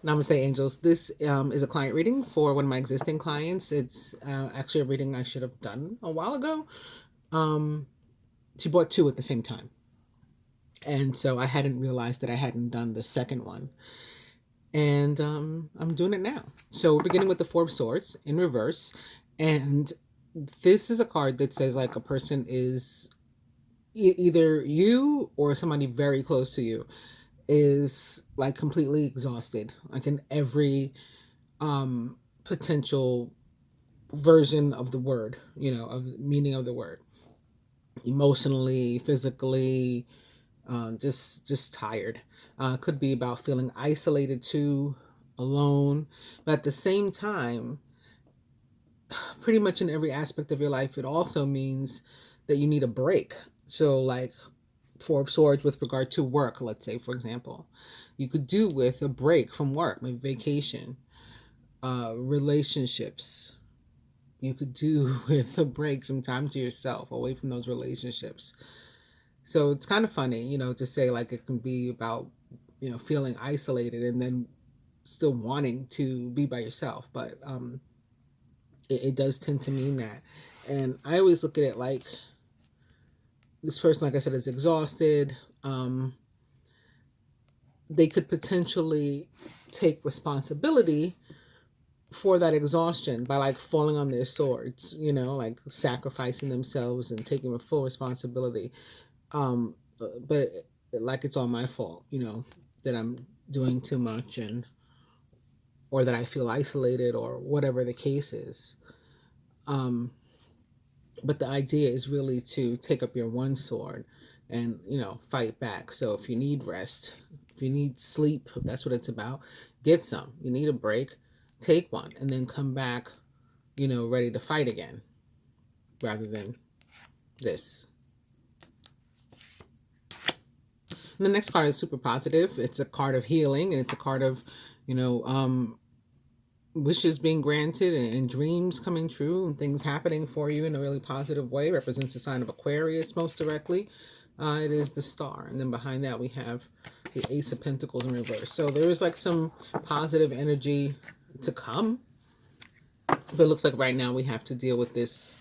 Namaste, angels. This is a client reading for one of my existing clients. It's actually a reading I should have done a while ago. Um, she bought two at the same time. And so I hadn't realized that I hadn't done the second one. And I'm doing it now. So we're beginning with the Four of Swords in reverse. And this is a card that says, like, a person is either you or somebody very close to you is like completely exhausted, like in every potential version of the word, of the meaning of the word, emotionally, physically, just tired. Could be about feeling isolated too, alone, but at the same time, pretty much in every aspect of your life, it also means that you need a break. So, like, Four of Swords with regard to work, let's say, for example, you could do with a break from work, maybe vacation, relationships. You could do with a break, some time to yourself, away from those relationships. So it's kind of funny, to say, like, it can be about, feeling isolated and then still wanting to be by yourself. But it does tend to mean that. And I always look at it like this person, like I said, is exhausted. They could potentially take responsibility for that exhaustion by, like, falling on their swords, like sacrificing themselves and taking a full responsibility. But like, it's all my fault, that I'm doing too much, and or that I feel isolated, or whatever the case is. But the idea is really to take up your one sword and, fight back. So if you need rest, if you need sleep, if that's what it's about, get some. You need a break, take one, and then come back, ready to fight again, rather than this. And the next card is super positive. It's a card of healing, and it's a card of, wishes being granted, and dreams coming true, and things happening for you in a really positive way. Represents the sign of Aquarius most directly. It is the Star, and then behind that we have the Ace of Pentacles in reverse. So there is, like, some positive energy to come, but it looks like right now we have to deal with this,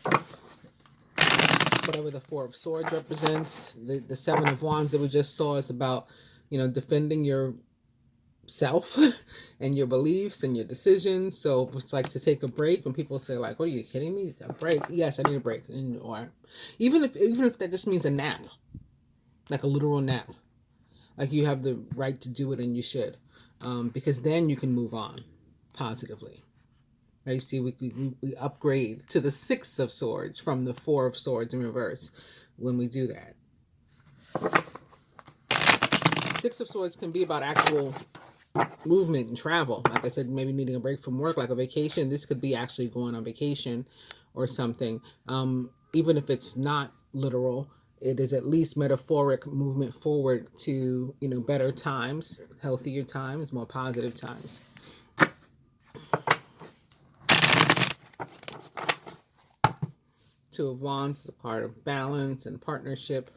whatever the Four of Swords represents. The Seven of Wands that we just saw is about, defending your self and your beliefs and your decisions. So it's like to take a break. When people say, like, "What, are you kidding me? A break?" Yes, I need a break. And, or even if that just means a nap, like a literal nap, like, you have the right to do it, and you should, because then you can move on positively. Right? You see, we upgrade to the Six of Swords from the Four of Swords in reverse when we do that. Six of Swords can be about actual movement and travel. Like I said, maybe needing a break from work, like a vacation. This could be actually going on vacation or something. Even if it's not literal, it is at least metaphoric movement forward to, better times, healthier times, more positive times. Two of Wands is a card of balance and partnership.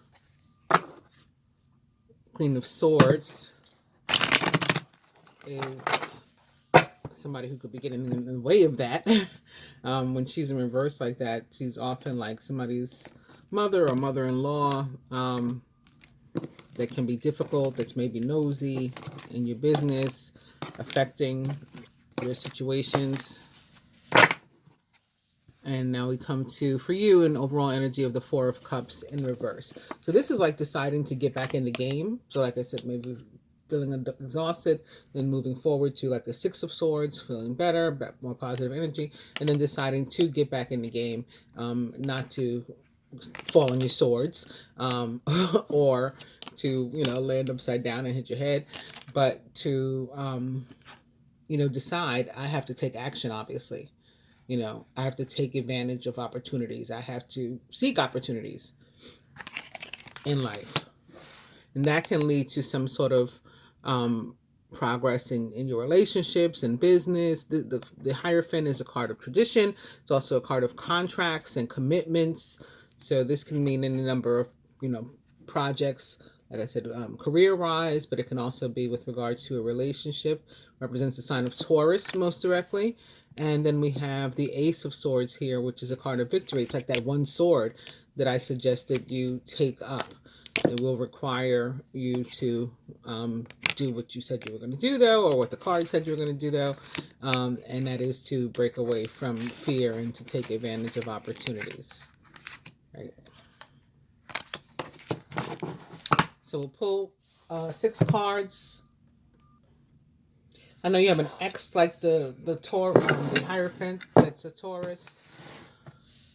Queen of Swords is somebody who could be getting in the way of that. When she's in reverse like that, she's often like somebody's mother or mother-in-law, that can be difficult, that's maybe nosy in your business, affecting your situations. And now we come to, for you, an overall energy of the Four of Cups in reverse. So this is like deciding to get back in the game. So like I said, maybe feeling exhausted, then moving forward to, like, the Six of Swords, feeling better, more positive energy, and then deciding to get back in the game, not to fall on your swords, or to, land upside down and hit your head, but to, decide I have to take action, obviously. I have to take advantage of opportunities. I have to seek opportunities in life. And that can lead to some sort of progress in your relationships and business. The Hierophant is a card of tradition. It's also a card of contracts and commitments. So this can mean any number of, projects, like I said, career-wise, but it can also be with regard to a relationship. Represents the sign of Taurus most directly. And then we have the Ace of Swords here, which is a card of victory. It's like that one sword that I suggested you take up. It will require you to do what you said you were going to do, though, or what the card said you were going to do, though, and that is to break away from fear and to take advantage of opportunities. Right. So we'll pull 6 cards. I know you have an X like the Hierophant. That's a Taurus.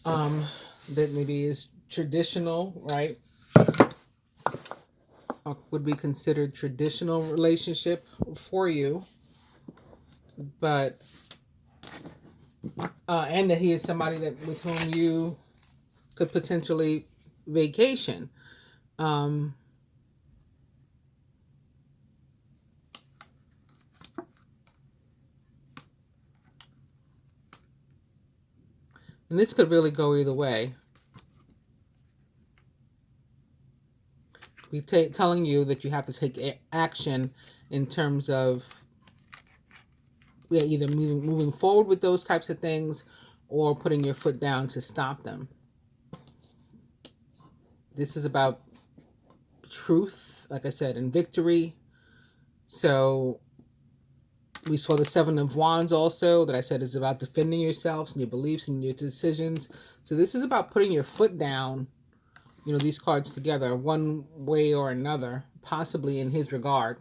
That maybe is traditional, right? Would be considered traditional relationship for you, but and that he is somebody that with whom you could potentially vacation. And this could really go either way. Be telling you that you have to take action in terms of either moving forward with those types of things or putting your foot down to stop them. This is about truth, like I said, and victory. So we saw the 7 of Wands also that I said is about defending yourselves and your beliefs and your decisions. So this is about putting your foot down, these cards together one way or another, possibly in his regard.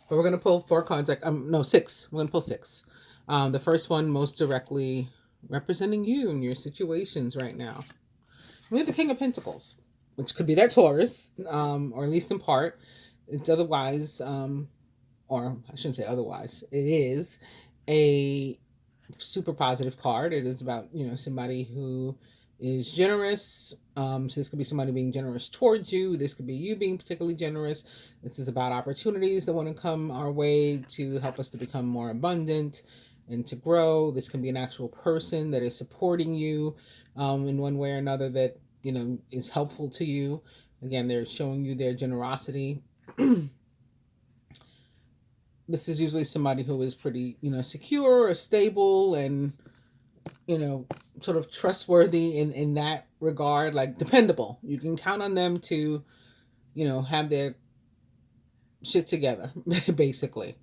But we're going to pull 4 cards, 6. We're going to pull 6. The first one most directly representing you and your situations right now. We have the King of Pentacles, which could be that Taurus, or at least in part. It's otherwise, or I shouldn't say otherwise, it is a super positive card. It is about, somebody who is generous. So this could be somebody being generous towards you. This could be you being particularly generous. This is about opportunities that want to come our way to help us to become more abundant and to grow. This can be an actual person that is supporting you in one way or another that, is helpful to you. Again, they're showing you their generosity. This is usually somebody who is pretty, secure or stable and, sort of trustworthy in that regard, like dependable. You can count on them to, have their shit together, basically.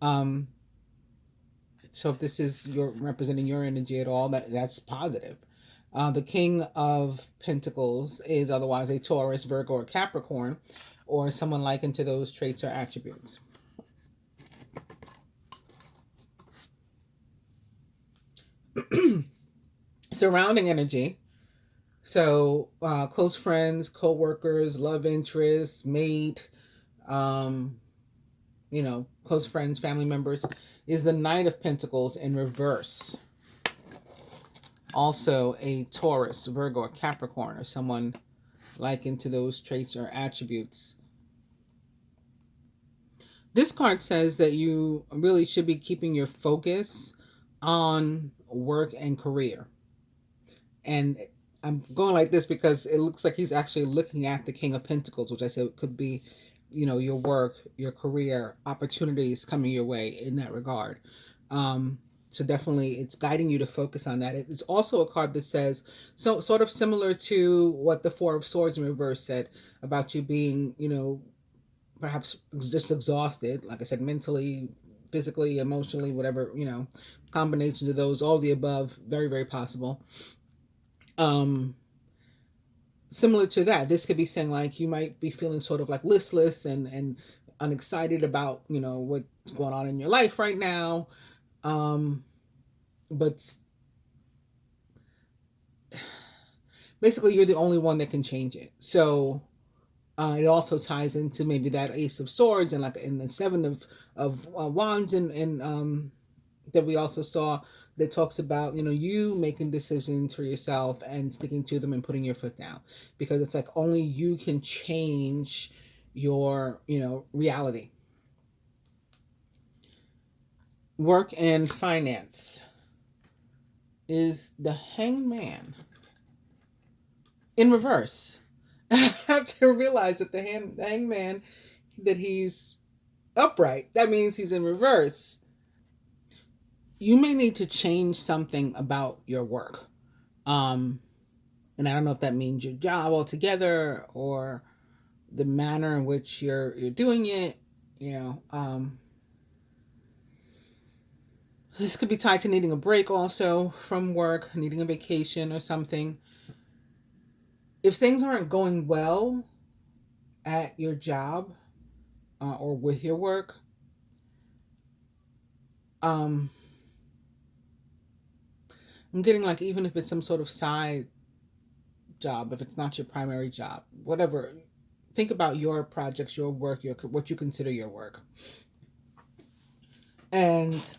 So if this is representing your energy at all, that's positive. The King of Pentacles is otherwise a Taurus, Virgo, or Capricorn, or someone likened to those traits or attributes. Surrounding energy. So close friends, co-workers, love interests, mate, close friends, family members, is the Knight of Pentacles in reverse. Also a Taurus, Virgo, or Capricorn, or someone likened to those traits or attributes. This card says that you really should be keeping your focus on work and career. And I'm going like this because it looks like he's actually looking at the King of Pentacles, which I said could be, your work, your career, opportunities coming your way in that regard. So definitely it's guiding you to focus on that. It's also a card that says, so sort of similar to what the 4 of Swords in reverse said about you being, perhaps just exhausted, like I said, mentally, physically, emotionally, whatever, combinations of those, all the above, very, very possible. Similar to that, this could be saying like you might be feeling sort of like listless and unexcited about, what's going on in your life right now. But basically you're the only one that can change it. So it also ties into maybe that Ace of Swords and like in the 7 of Wands and that we also saw that talks about, you making decisions for yourself and sticking to them and putting your foot down, because it's like only you can change your, reality. Work and finance is the Hangman. in reverse. I have to realize that the hangman, that he's upright. That means he's in reverse. You may need to change something about your work. Um, and I don't know if that means your job altogether or the manner in which you're doing it. You know, this could be tied to needing a break also from work, needing a vacation or something. If things aren't going well at your job or with your work, um, I'm getting like even if it's some sort of side job, if it's not your primary job, whatever. Think about your projects, your work, your what you consider your work, and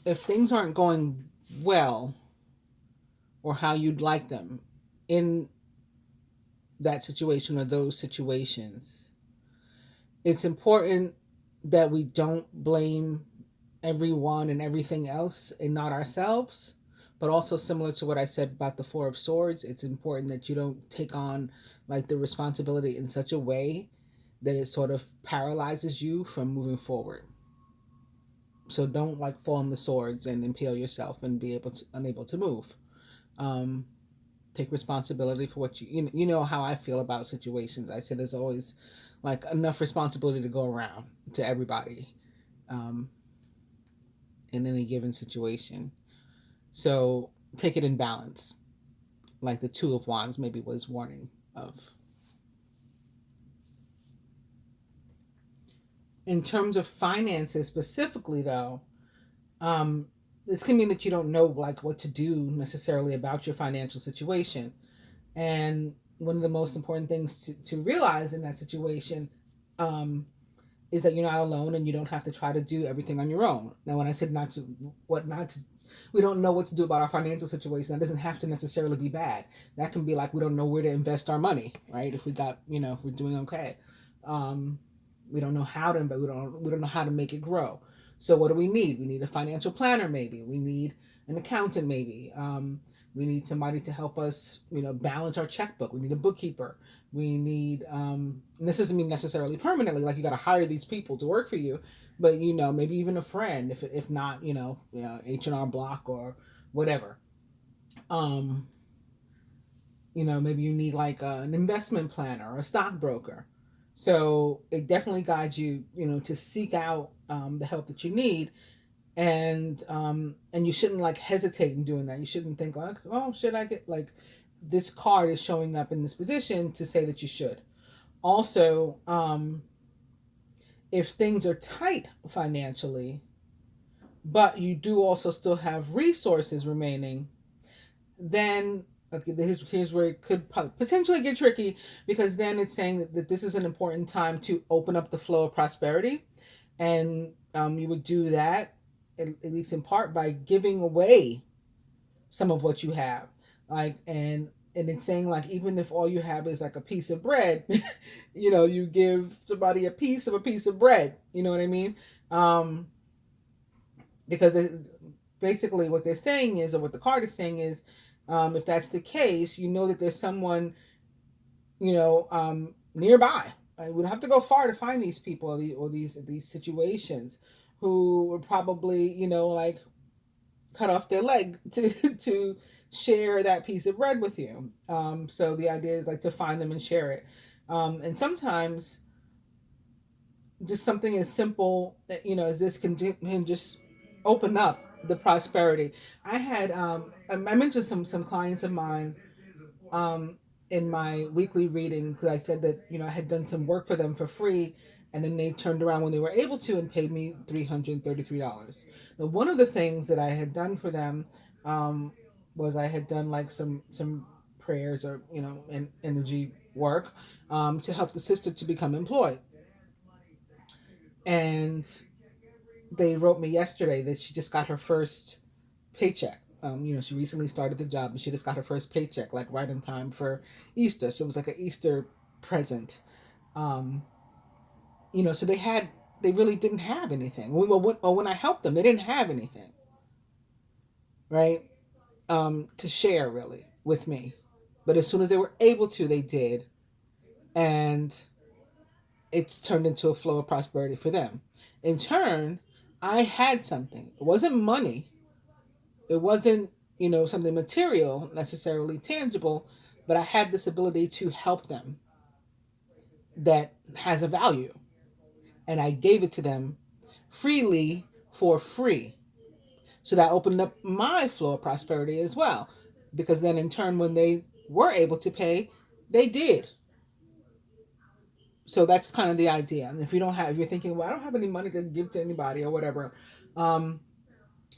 if things aren't going well or how you'd like them in that situation or those situations, it's important that we don't blame everyone and everything else and not ourselves. But also, similar to what I said about the Four of Swords, it's important that you don't take on like the responsibility in such a way that it sort of paralyzes you from moving forward. So don't like fall on the swords and impale yourself and be able to unable to move. Um, Take responsibility for what you know how I feel about situations. I said there's always like enough responsibility to go around to everybody um, in any given situation. So take it in balance, like the Two of Wands maybe was warning of. In terms of finances specifically, though, um, this can mean that you don't know like what to do necessarily about your financial situation. And one of the most important things to realize in that situation um, is that you're not alone and you don't have to try to do everything on your own. Now, when I said not to, what not to, we don't know what to do about our financial situation. That doesn't have to necessarily be bad. That can be like we don't know where to invest our money, right? If we got, if we're doing okay, um, we don't know how to, but we don't know how to make it grow. So what do we need? We need a financial planner, maybe. We need an accountant, maybe. We need somebody to help us, balance our checkbook. We need a bookkeeper. We need, and this doesn't mean necessarily permanently, like you got to hire these people to work for you, but maybe even a friend, if not, H&R Block or whatever. Um, Maybe you need like an investment planner or a stockbroker. So it definitely guides you, to seek out the help that you need, and you shouldn't like hesitate in doing that. You shouldn't think like, oh, should I get like this card is showing up in this position to say that you should. Also, if things are tight financially, but you do also still have resources remaining, then okay, here's where it could potentially get tricky, because then it's saying that this is an important time to open up the flow of prosperity, and you would do that at least in part by giving away some of what you have, like and it's saying like even if all you have is like a piece of bread, you give somebody a piece of bread. You know what I mean? Um, because basically what they're saying is, or what the card is saying is, if that's the case, that there's someone, nearby. We don't have to go far to find these people or these situations who would probably, like cut off their leg to share that piece of bread with you. So the idea is like to find them and share it. And sometimes just something as simple, as this can just open up the prosperity. I had I mentioned some clients of mine um, in my weekly reading, because I said that I had done some work for them for free, and then they turned around when they were able to and paid me $333. Now, one of the things that I had done for them was I had done like some prayers or and energy work to help the sister to become employed, and they wrote me yesterday that she just got her first paycheck. She recently started the job and she just got her first paycheck, like right in time for Easter. So it was like an Easter present. Um, so they really didn't have anything. When I helped them, they didn't have anything, right? To share really with me. But as soon as they were able to, they did. And it's turned into a flow of prosperity for them. In turn, I had something. It wasn't money. It wasn't, something material, necessarily tangible, but I had this ability to help them that has a value. And I gave it to them freely for free. So that opened up my flow of prosperity as well. Because then in turn, when they were able to pay, they did. So that's kind of the idea. And if you're thinking, well, I don't have any money to give to anybody or whatever, um,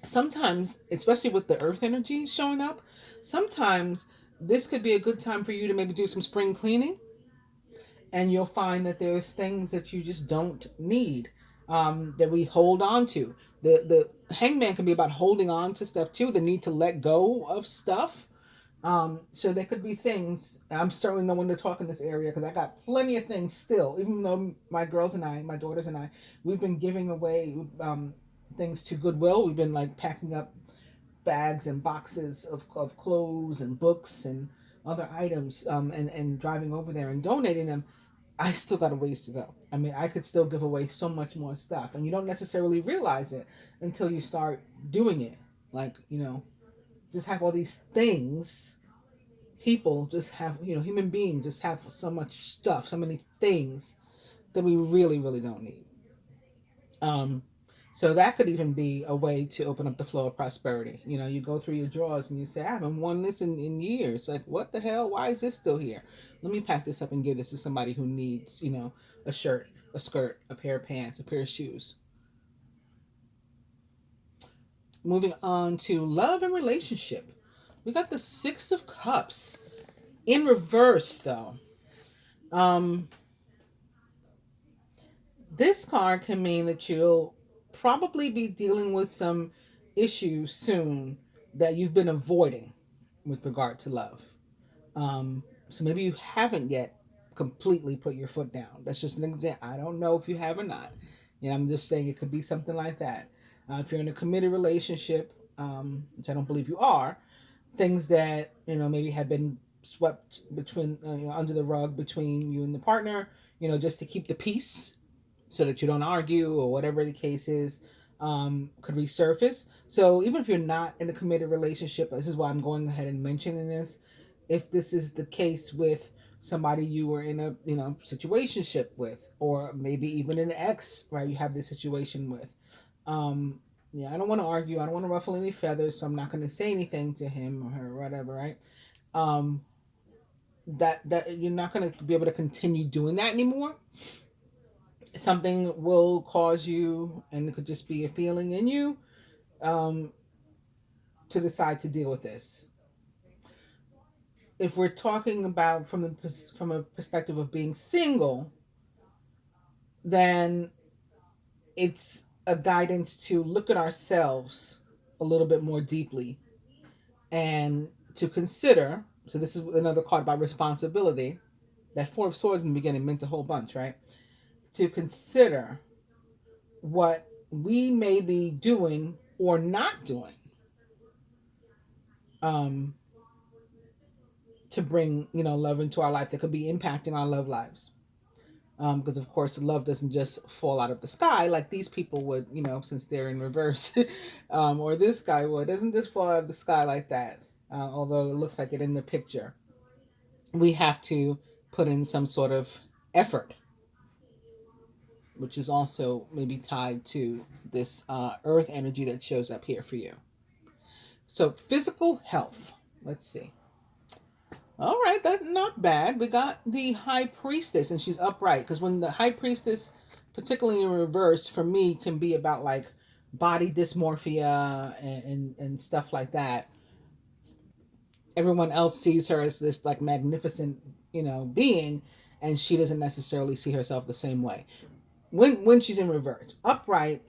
sometimes, especially with the earth energy showing up, sometimes this could be a good time for you to maybe do some spring cleaning, and you'll find that there's things that you just don't need, that we hold on to. The hangman can be about holding on to stuff too, the need to let go of stuff. So there could be things. I'm certainly no one to talk in this area because I got plenty of things still. Even though my daughters and I, we've been giving away things to Goodwill. We've been like packing up bags and boxes of clothes and books and other items, and driving over there and donating them. I still got a ways to go. I mean, I could still give away so much more stuff, and you don't necessarily realize it until you start doing it. Like, just have all these things. People just have, human beings just have so much stuff, so many things that we really, really don't need. Um, so that could even be a way to open up the flow of prosperity. You go through your drawers and you say, I haven't worn this in years. Like, what the hell? Why is this still here? Let me pack this up and give this to somebody who needs, a shirt, a skirt, a pair of pants, a pair of shoes. Moving on to love and relationship. We got the Six of Cups in reverse, though. Um, this card can mean that you'll probably be dealing with some issues soon that you've been avoiding with regard to love. So maybe you haven't yet completely put your foot down. That's just an example. I don't know if you have or not. I'm just saying it could be something like that. If you're in a committed relationship, which I don't believe you are, things that maybe have been swept between under the rug between you and the partner, just to keep the peace so that you don't argue or whatever the case is, could resurface. So even if you're not in a committed relationship, this is why I'm going ahead and mentioning this. If this is the case with somebody you were in a situationship with, or maybe even an ex, right? You have this situation with. Yeah, I don't want to argue. I don't want to ruffle any feathers, so I'm not going to say anything to him or her, or whatever, right? Um, that you're not going to be able to continue doing that anymore. Something will cause you, and it could just be a feeling in you, um, to decide to deal with this. If we're talking about from a perspective of being single, then it's a guidance to look at ourselves a little bit more deeply and to consider. So this is another card about responsibility. That Four of Swords in the beginning meant a whole bunch, right? To consider what we may be doing or not doing, um, to bring love into our life that could be impacting our love lives. Because of course love doesn't just fall out of the sky like these people would, since they're in reverse, or this guy would. It doesn't just fall out of the sky like that. Although it looks like it in the picture, we have to put in some sort of effort, which is also maybe tied to this earth energy that shows up here for you. So physical health. Let's see. All right, that's not bad. We got the high priestess, and she's upright. Because when the high priestess, particularly in reverse, for me, can be about like body dysmorphia and stuff like that. Everyone else sees her as this like magnificent, being, and she doesn't necessarily see herself the same way. When she's in reverse, upright,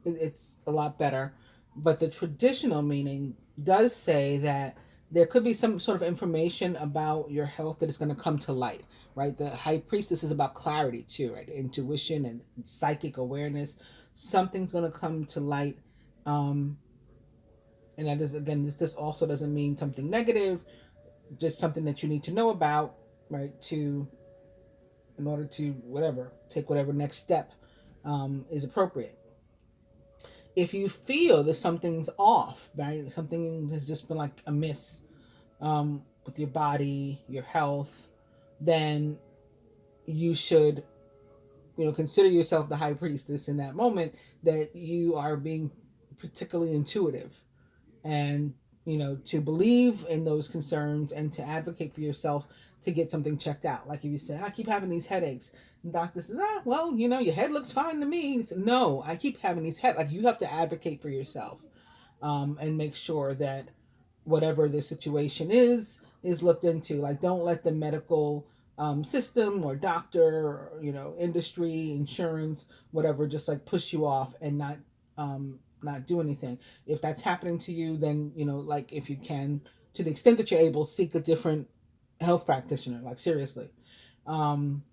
it's a lot better. But the traditional meaning does say that there could be some sort of information about your health that is going to come to light, right? The high priestess is about clarity too, right? Intuition and psychic awareness. Something's going to come to light, and that is, again, this also doesn't mean something negative. just something that you need to know about, right? To in order to whatever take whatever next step is appropriate. If you feel that something's off, right? Something has just been like amiss with your body, your health, then you should, consider yourself the high priestess in that moment, that you are being particularly intuitive, and to believe in those concerns and to advocate for yourself to get something checked out. Like if you say, I keep having these headaches, and the doctor says, well, your head looks fine to me. And say, no, I keep having these head. Like you have to advocate for yourself, and make sure that whatever the situation is looked into. Like don't let the medical system or doctor or, industry, insurance, whatever, just like push you off and not do anything. If that's happening to you, then like if you can, to the extent that you're able, seek a different health practitioner. Like seriously, um,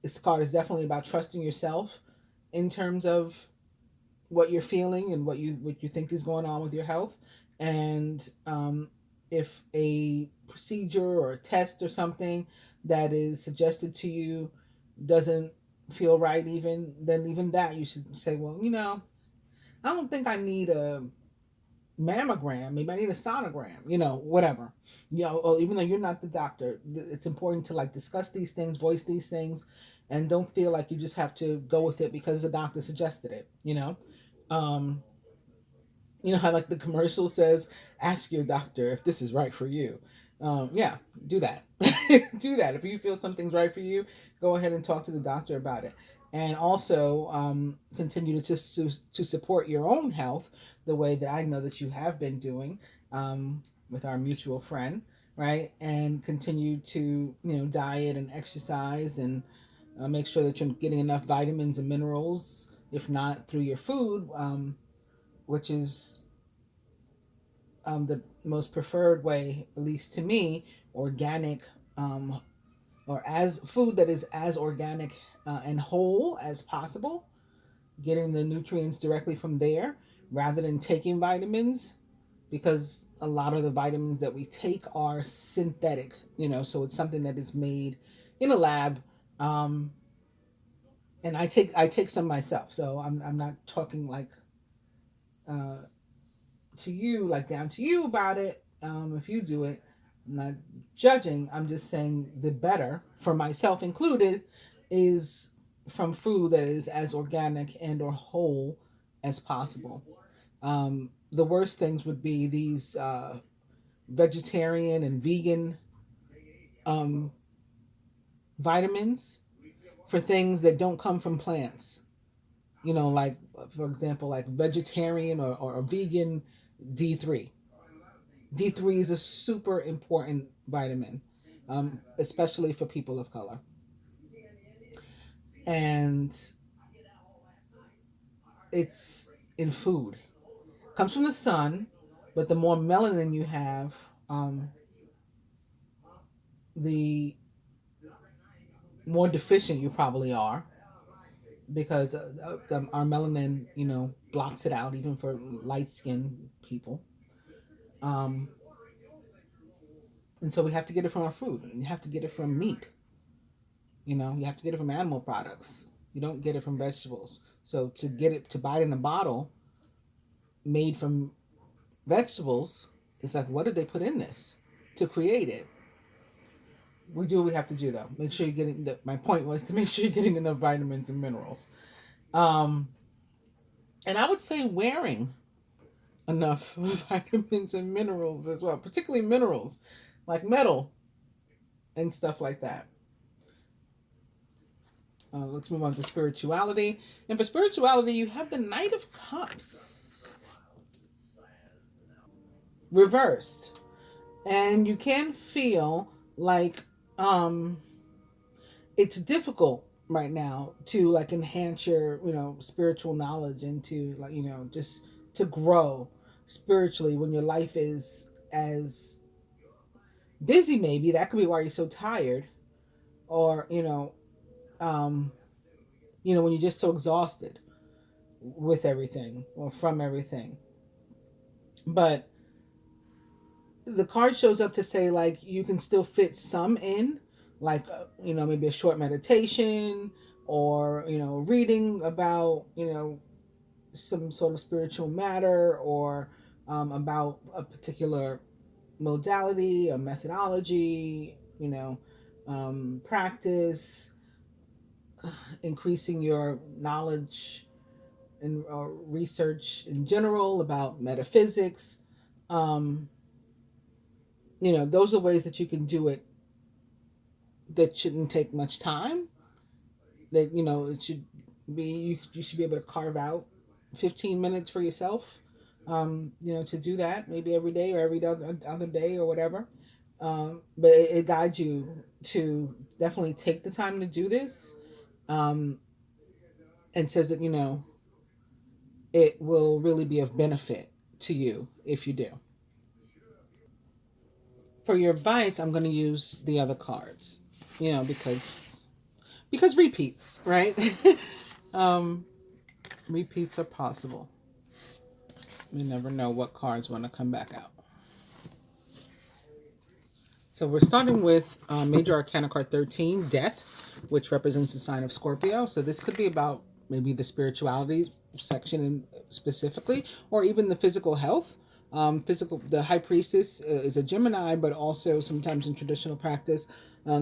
this card is definitely about trusting yourself in terms of what you're feeling and what you think is going on with your health. And if a procedure or a test or something that is suggested to you doesn't feel right, even that you should say, well, I don't think I need a mammogram. Maybe I need a sonogram. Whatever. Or even though you're not the doctor, it's important to like discuss these things, voice these things, and don't feel like you just have to go with it because the doctor suggested it. Um, how like the commercial says, ask your doctor if this is right for you. Yeah, do that. Do that. If you feel something's right for you, go ahead and talk to the doctor about it. And also continue to support your own health the way that I know that you have been doing, with our mutual friend, right? And continue to, diet and exercise, and make sure that you're getting enough vitamins and minerals, if not through your food, which is the most preferred way, at least to me, organic, um, or as food that is as organic and whole as possible, getting the nutrients directly from there rather than taking vitamins, because a lot of the vitamins that we take are synthetic, so it's something that is made in a lab. Um, and I take some myself, so I'm not talking like uh, to you, like down to you about it. If you do it, I'm not judging. I'm just saying the better for myself included is from food that is as organic and or whole as possible. The worst things would be these vegetarian and vegan um, vitamins for things that don't come from plants. Like for example, like vegetarian or vegan D3. D3 is a super important vitamin, especially for people of color. And it's in food. Comes from the sun, but the more melanin you have, the more deficient you probably are, because our melanin, blocks it out even for light skinned people. Um, and so we have to get it from our food. And you have to get it from meat. You have to get it from animal products. You don't get it from vegetables. So to buy it in a bottle made from vegetables, it's like, what did they put in this to create it? We do what we have to do though. Make sure you're getting my point was to make sure you're getting enough vitamins and minerals. Um, and I would say wearing enough vitamins and minerals as well, particularly minerals like metal and stuff like that. Let's move on to spirituality. And for spirituality, you have the Knight of Cups reversed. And you can feel like it's difficult right now to like enhance your, spiritual knowledge, and to like, just to grow spiritually when your life is as busy. Maybe that could be why you're so tired, or um when you're just so exhausted with everything or from everything. But the card shows up to say like you can still fit some in, like maybe a short meditation, or reading about some sort of spiritual matter, or about a particular modality, a methodology, practice, increasing your knowledge and research in general about metaphysics. Um, those are ways that you can do it that shouldn't take much time. That it should be you should be able to carve out 15 minutes for yourself. To do that maybe every day or every other day or whatever. But it guides you to definitely take the time to do this, um, and says that it will really be of benefit to you if you do. For your advice, I'm going to use the other cards, because repeats, right? um, Repeats are possible. You never know what cards want to come back out. So we're starting with Major Arcana card 13, Death, which represents the sign of Scorpio. So this could be about maybe the spirituality section specifically, or even the physical health. The High Priestess is a Gemini, but also sometimes in traditional practice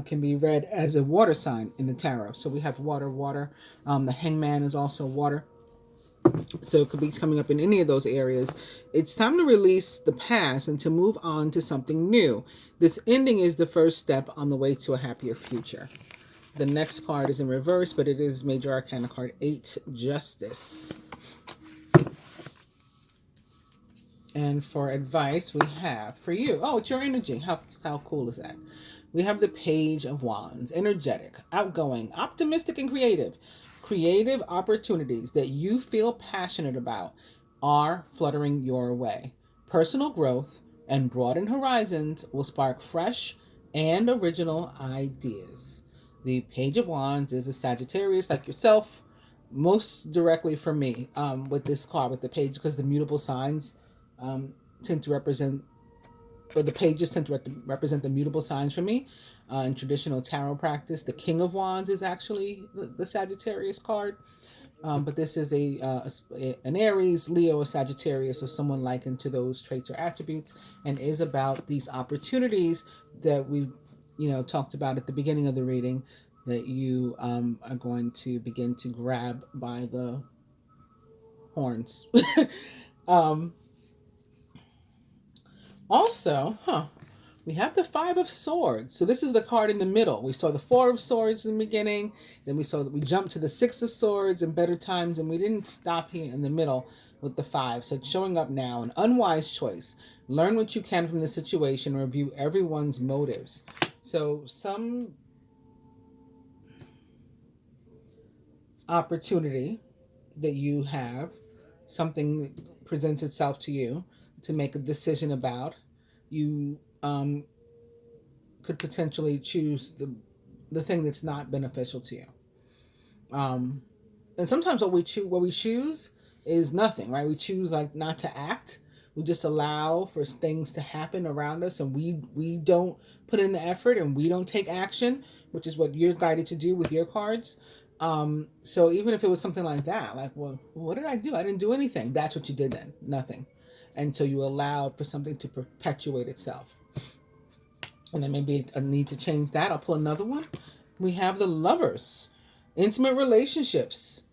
can be read as a water sign in the tarot. So we have water, water. The Hangman is also water. So it could be coming up in any of those areas. It's time to release the past and to move on to something new. This ending is the first step on the way to a happier future. The next card is in reverse, but it is Major Arcana card 8, Justice. And for advice, we have for you. Oh, it's your energy. How cool is that? We have the Page of Wands. Energetic, outgoing, optimistic, and creative. Creative opportunities that you feel passionate about are fluttering your way. Personal growth and broadened horizons will spark fresh and original ideas. The Page of Wands is a Sagittarius like yourself, most directly for me, with this card, with the page, because the mutable signs tend to represent, or the pages tend to represent the mutable signs for me. In traditional tarot practice, the King of Wands is actually the Sagittarius card. But this is an Aries, Leo, or Sagittarius, or someone likened to those traits or attributes, and is about these opportunities that we, talked about at the beginning of the reading, that you are going to begin to grab by the horns. um, Also, we have the Five of Swords. So this is the card in the middle. We saw the Four of Swords in the beginning. Then we saw that we jumped to the Six of Swords in better times, and we didn't stop here in the middle with the five. So it's showing up now. An unwise choice. Learn what you can from the situation. Review everyone's motives. So some opportunity that you have, something presents itself to you to make a decision about. You could potentially choose the thing that's not beneficial to you. And sometimes what we choose is nothing, right? We choose like not to act. We just allow for things to happen around us, and we don't put in the effort, and we don't take action, which is what you're guided to do with your cards. So even if it was something like that, like, well, what did I do? I didn't do anything. That's what you did then. Nothing. And so you allowed for something to perpetuate itself. And then maybe a need to change that. I'll pull another one. We have the Lovers. Intimate relationships.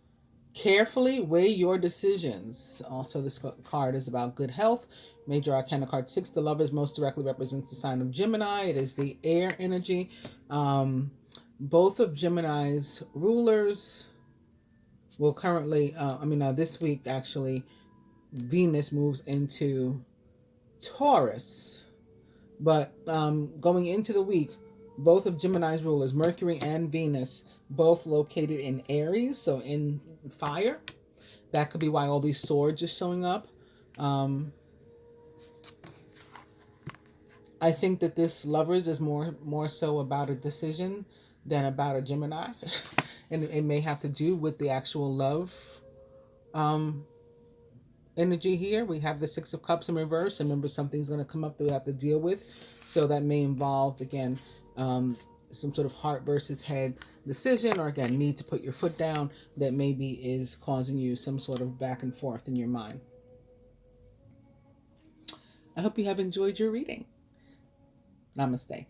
Carefully weigh your decisions. Also, this card is about good health. Major Arcana card 6, the Lovers, most directly represents the sign of Gemini. It is the air energy. Both of Gemini's rulers will currently, this week actually, Venus moves into Taurus. But going into the week, both of Gemini's rulers, Mercury and Venus, both located in Aries, so in fire. That could be why all these swords are showing up. I think that this Lovers is more so about a decision than about a Gemini. And it may have to do with the actual love energy here. We have the Six of Cups in reverse. And remember, something's going to come up that we have to deal with. So that may involve, again, some sort of heart versus head decision, or again, need to put your foot down that maybe is causing you some sort of back and forth in your mind. I hope you have enjoyed your reading. Namaste.